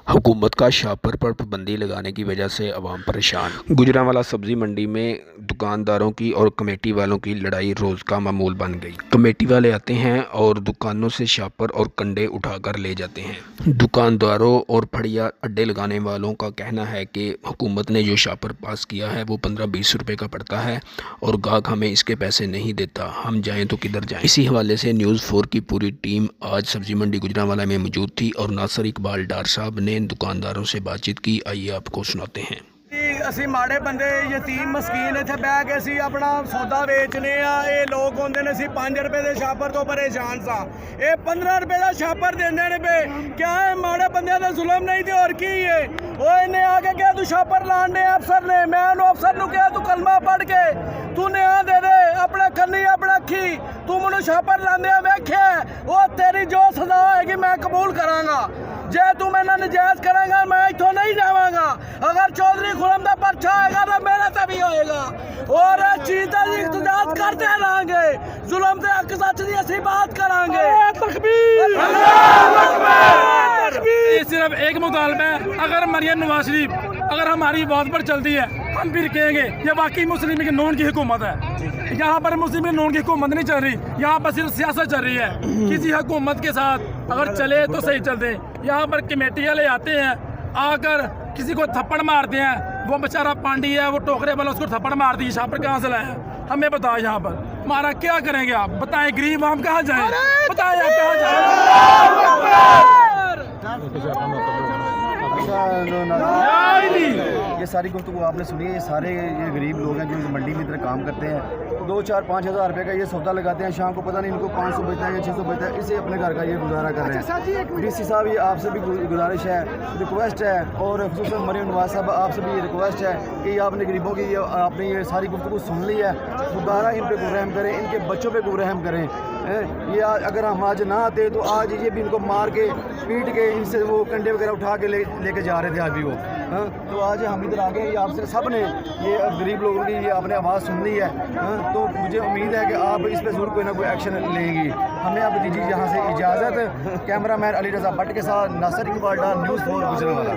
हुकूमत का शापर पर पाबंदी लगाने की वजह से अवाम परेशान। गुजरांवाला सब्जी मंडी में दुकानदारों की और कमेटी वालों की लड़ाई रोज़ का मामूल बन गई। कमेटी वाले आते हैं और दुकानों से शापर और कंडे उठाकर ले जाते हैं। दुकानदारों और फड़िया अड्डे लगाने वालों का कहना है कि हुकूमत ने जो शापर पास किया है वो 15-20 रुपये का पड़ता है और गाहक हमें इसके पैसे नहीं देता, हम जाएँ तो किधर जाएँ। इसी हवाले से न्यूज़ 4 की पूरी टीम आज सब्जी मंडी गुजरांवाला में मौजूद थी और नासिर इकबाल डार साहब ने दुकानदारों से बातचीत की। आइए आपको सुनाते हैं। ਅਸੀਂ ਮਾੜੇ ਬੰਦੇ ਯਤੀਮ ਮਸਕੀਨ ਇੱਥੇ ਬਹਿ ਕੇ ਅਸੀਂ ਆਪਣਾ ਸੌਦਾ ਵੇਚਨੇ ਆ। ਇਹ ਲੋਕ ਹੁੰਦੇ ਨੇ ਅਸੀਂ 5 ਰੁਪਏ ਦੇ ਸ਼ਾਪਰ ਤੋਂ ਪਰੇਸ਼ਾਨ ਸਾਂ, ਇਹ 15 ਰੁਪਏ ਦਾ ਸ਼ਾਪਰ ਦਿੰਦੇ ਨੇ ਬੇ। ਕਿਆ ਹੈ ਮਾੜੇ ਬੰਦਿਆਂ ਦਾ ਜ਼ੁਲਮ ਨਹੀਂ ਤੇ ਹੋਰ ਕੀ ਹੈ। ਉਹ ਇਹਨੇ ਆ ਕੇ ਕਿਹਾ ਤੂੰ ਸ਼ਾਪਰ ਲਾਣ ਦੇ ਅਫਸਰ ਨੇ, ਮੈਂ ਉਹਨੂੰ ਅਫਸਰ ਨੂੰ ਕਿਹਾ ਤੂੰ ਕਲਮਾ ਪੜ੍ਹ ਕੇ ਤੂੰ ਨਿਆਂ ਦੇ ਦੇ ਆਪਣੇ ਕੰਨੀ ਆਪਣੇ ਅੱਖੀ, ਤੂੰ ਮੈਨੂੰ ਸ਼ਾਪਰ ਲਾਉਂਦੇ ਆ ਵੇਖਿਆ, ਉਹ ਤੇਰੀ ਜੋ ਸਜ਼ਾ ਹੋਏਗੀ ਮੈਂ ਕਬੂਲ ਕਰਾਂਗਾ। जे तू मेरे नजायज करेगा मैं इतों नहीं जावांगा। अगर चौधरी खुरम का पर्चा आएगा तो मेरे से भी होएगा और चीज का इख्तिजाज करते रहेंगे। जुल्म से हक सच की असी बात करांगे। सिर्फ एक मुतालबा है, अगर मरियम नवाज शरीफ अगर हमारी बात पर चलती है हम फिर कहेंगे ये वाकई मुस्लिम के नून की हुकूमत है। यहाँ पर मुस्लिम नून की हुकूमत नहीं चल रही, यहाँ पर सिर्फ सियासत चल रही है। किसी हुकूमत के साथ अगर चले तो सही चलते। यहाँ पर कमेटी वाले आते हैं, आकर किसी को थप्पड़ मारते हैं, वो बेचारा पांडी है वो टोकरे वाला उसको थप्पड़ मार दी। शापर कहाँ से लाया हमें बताओ। यहाँ पर हमारा क्या करेंगे आप बताएं, गरीब हम कहाँ जाएं, बताएं आप कहाँ जाएं। ये सारी गुफ्तगू आपने सुनी है। ये सारे ये गरीब लोग हैं जो इस मंडी में इधर काम करते हैं, 2-4-5 हज़ार रुपये का ये सौदा लगाते हैं। शाम को पता नहीं इनको 500 बचता है या 600 बचता है, इससे अपने घर का ये गुजारा कर रहे हैं। डीसी साहब ये आपसे भी गुजारिश है, रिक्वेस्ट है और खुसूसन मरियम नवाज साहब आपसे भी ये रिक्वेस्ट है कि आपने गरीबों की आपने ये सारी गुफ्तगू सुन ली है, दोबारा इन पर रहम करें, इनके बच्चों पर रहम करें। ये अगर हम आज ना आते तो आज ये भी इनको मार के पीट के इनसे वो कंडे वगैरह उठा के लेके जा रहे थे आज भी वो। तो आज हम इधर आ गए, ये आपसे सब ने ये गरीब लोगों की ये आपने आवाज़ सुन ली है। तो मुझे उम्मीद है कि आप इस पर ज़रूर कोई ना कोई एक्शन लेंगी। हमें अब दीजिए यहाँ से इजाज़त। कैमरा मैन अली रज़ा भट्ट के साथ नासिर इकबाल डार, न्यूज़ 4 गुजरांवाला।